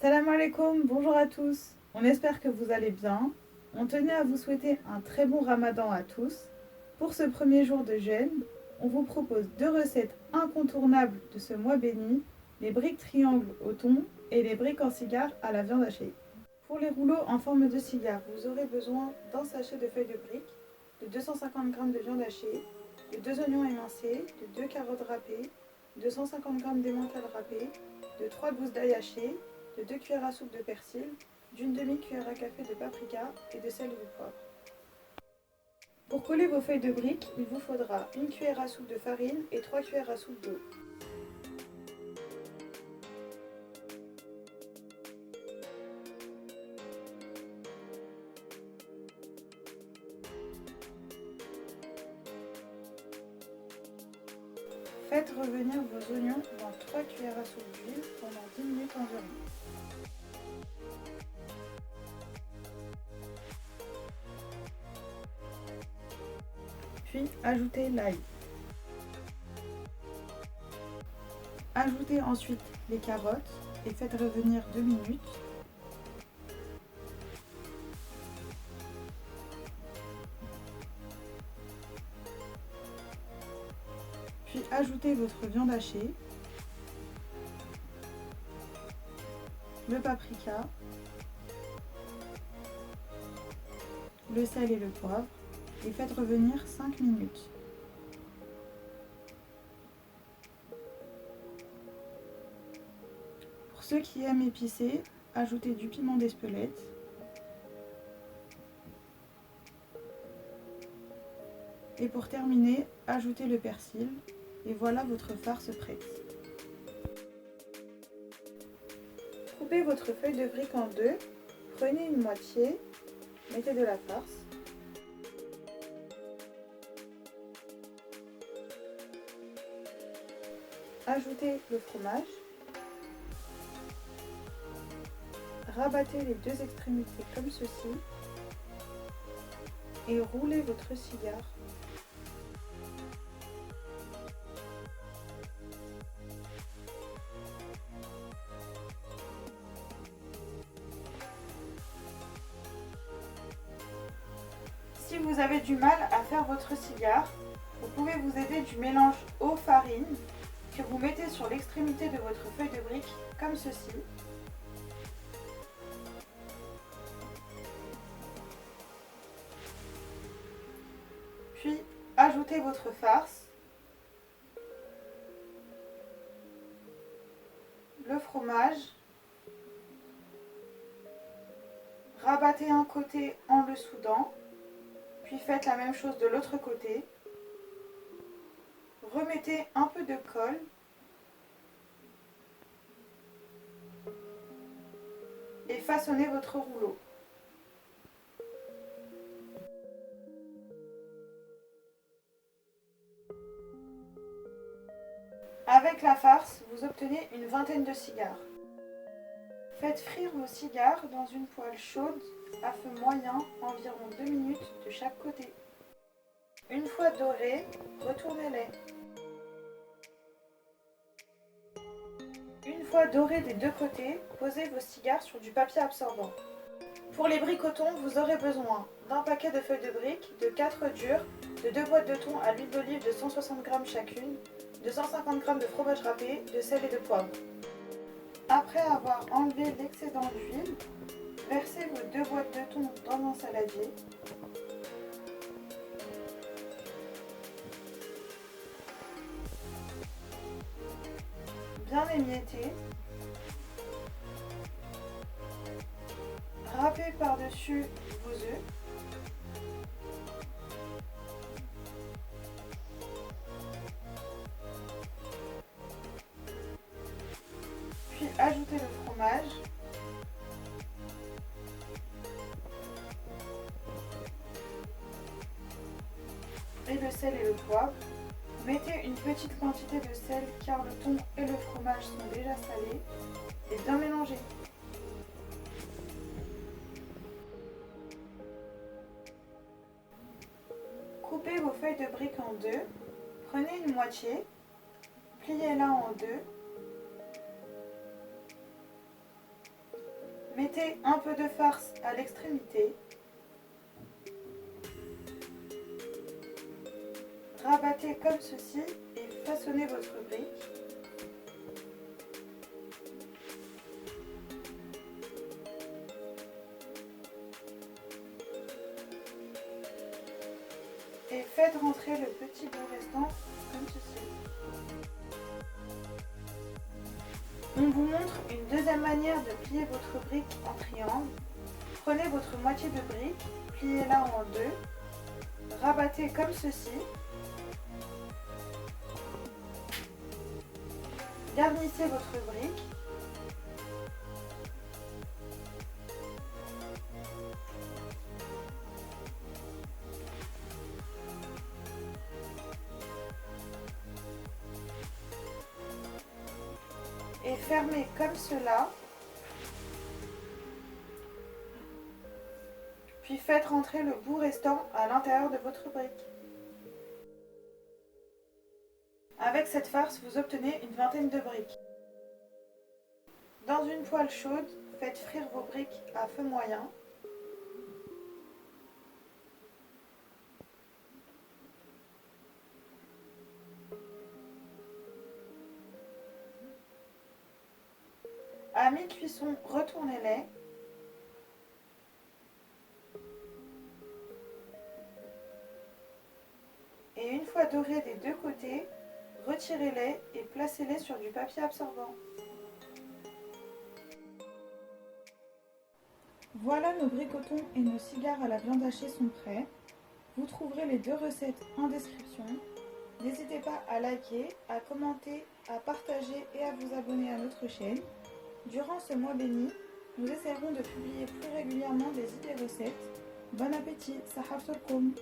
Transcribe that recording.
Salam alaikum, bonjour à tous. On espère que vous allez bien. On tenait à vous souhaiter un très bon ramadan à tous. Pour ce premier jour de jeûne, on vous propose deux recettes incontournables de ce mois béni, les briques triangles au thon et les briques en cigare à la viande hachée. Pour les rouleaux en forme de cigare, vous aurez besoin d'un sachet de feuilles de briques, de 250 g de viande hachée, de 2 oignons émincés, de 2 carottes râpées, de 150 g d'emmental râpé, de 3 gousses d'ail hachées, de 2 cuillères à soupe de persil, d'une demi-cuillère à café de paprika et de sel et de poivre. Pour coller vos feuilles de briques, il vous faudra une cuillère à soupe de farine et 3 cuillères à soupe d'eau. Faites revenir vos oignons dans 3 cuillères à soupe d'huile pendant 10 minutes environ. Puis ajoutez l'ail. Ajoutez ensuite les carottes et faites revenir 2 minutes. Puis ajoutez votre viande hachée, le paprika, le sel et le poivre et faites revenir 5 minutes. Pour ceux qui aiment épicé, ajoutez du piment d'Espelette. Et pour terminer, ajoutez le persil et voilà votre farce prête. Coupez votre feuille de brique en deux, prenez une moitié, mettez de la farce. Ajoutez le fromage. Rabattez les deux extrémités comme ceci et roulez votre cigare. Si vous avez du mal à faire votre cigare, vous pouvez vous aider du mélange eau-farine que vous mettez sur l'extrémité de votre feuille de brique comme ceci. Puis ajoutez votre farce, le fromage, rabattez un côté en le soudant, puis faites la même chose de l'autre côté. Remettez un peu de colle et façonnez votre rouleau. Avec la farce, vous obtenez une vingtaine de cigares. Faites frire vos cigares dans une poêle chaude à feu moyen environ 2 minutes de chaque côté. Une fois dorés, retournez-les. Une fois dorés des deux côtés, posez vos cigares sur du papier absorbant. Pour les briques au thon, vous aurez besoin d'un paquet de feuilles de briques, de 4 durs, de 2 boîtes de thon à l'huile d'olive de 160 g chacune, de 150 g de fromage râpé, de sel et de poivre. Après avoir enlevé l'excédent d'huile, versez vos 2 boîtes de thon dans un saladier. Bien émiettez. Râpez par-dessus vos œufs. Puis ajoutez le fromage. Et le sel et le poivre. Mettez une petite quantité de sel car le thon et le fromage sont déjà salés et bien mélanger. Coupez vos feuilles de briques en deux, prenez une moitié, pliez-la en deux, Mettez un peu de farce à l'extrémité. Rabattez comme ceci et façonnez votre brique. Et faites rentrer le petit bout restant comme ceci. On vous montre une deuxième manière de plier votre brique en triangle. Prenez votre moitié de brique, pliez-la en deux, rabattez comme ceci. Garnissez votre brique. Et fermez comme cela. Puis faites rentrer le bout restant à l'intérieur de votre brique. Avec cette farce, vous obtenez une vingtaine de briques. Dans une poêle chaude, faites frire vos briques à feu moyen. À mi-cuisson, retournez-les. Et une fois dorés des deux côtés, retirez-les et placez-les sur du papier absorbant. Voilà, nos bricotons et nos cigares à la viande hachée sont prêts. Vous trouverez les deux recettes en description. N'hésitez pas à liker, à commenter, à partager et à vous abonner à notre chaîne. Durant ce mois béni, nous essaierons de publier plus régulièrement des idées recettes. Bon appétit, sahartolkoum!